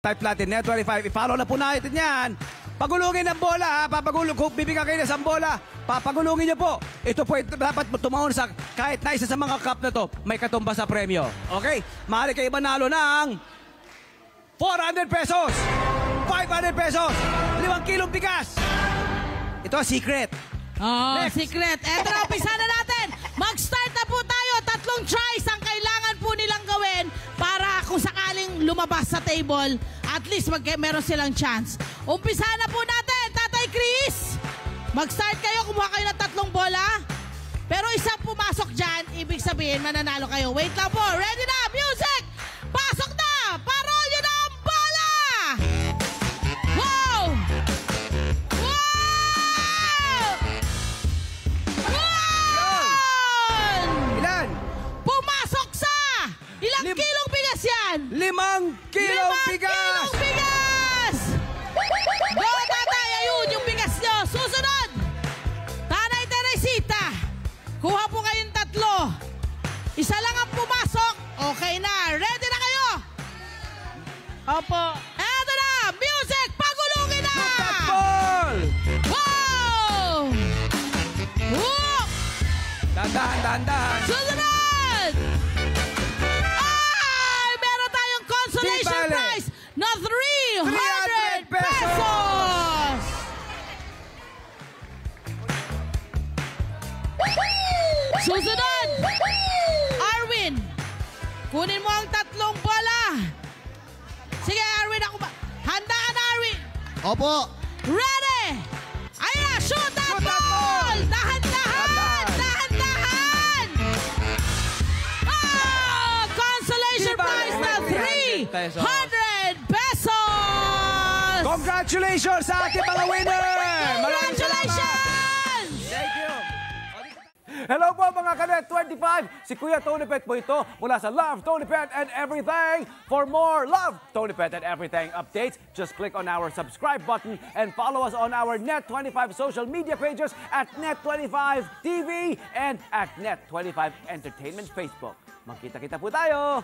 type natin, Net25. I-follow na po natin yan. Pagulungin ang bola, ha? Kung bibigyan kayo ng bola, papagulungin niyo po. Ito po dapat tumahon sa kahit na isa sa mga cup na to, may katumba sa premyo. Okay? Maaari kayo manalo ng 400 pesos, 500 pesos, 5 kilong bigas. Ito ang secret. Oh, secret. Eto na, umpisa na natin. Mag-start na po tayo. 3 tries ang kailangan po nilang gawin para kung sakaling lumabas sa table, at least meron silang chance. Umpisa na po natin, Tatay Chris. Mag-start kayo, kumuha kayo ng 3 bola. Pero isang pumasok dyan, ibig sabihin mananalo kayo. Wait lang po. Ready na, music! Pasok na! Parolyo na ang bola! Wow! Wow! Wow! Ilan? Pumasok sa ilang kilong bigas yan? 5 kilong bigas! 5 kilong bigas! Go, tatay! Ayun, yung bigas nyo. Susunod! Tanay Teresita. Kuha po kayong 3. Isa lang ang pumasok. Okay na. Ready na kayo? Opo. Eto na! Music! Pagulungin na! Ball! Wow! Woo! Dahan-dahan. Susunod! Ay! Meron tayong consolation Di bale. prize na 300 pesos! Susunod! Arwin! Kunin mo ang 3 bola! Sige, Arwin, ako ba? Handa ka na, Arwin! Opo. Ready! Ayun na! Shoot that ball! Dahan-dahan! Dahan-dahan! Oh! Consolation Di ba? prize na 300 pesos! Congratulations sa ating mga winner! Maraming salamat! Congratulations! Thank you! Hello po mga Kanet 25! Si Kuya Tony Pet po ito mula sa Love, Tony Pet and Everything. For more Love, Tony Pet and Everything updates, just click on our subscribe button and follow us on our Net25 social media pages at Net25 TV and at Net25 Entertainment Facebook. Magkita-kita po tayo!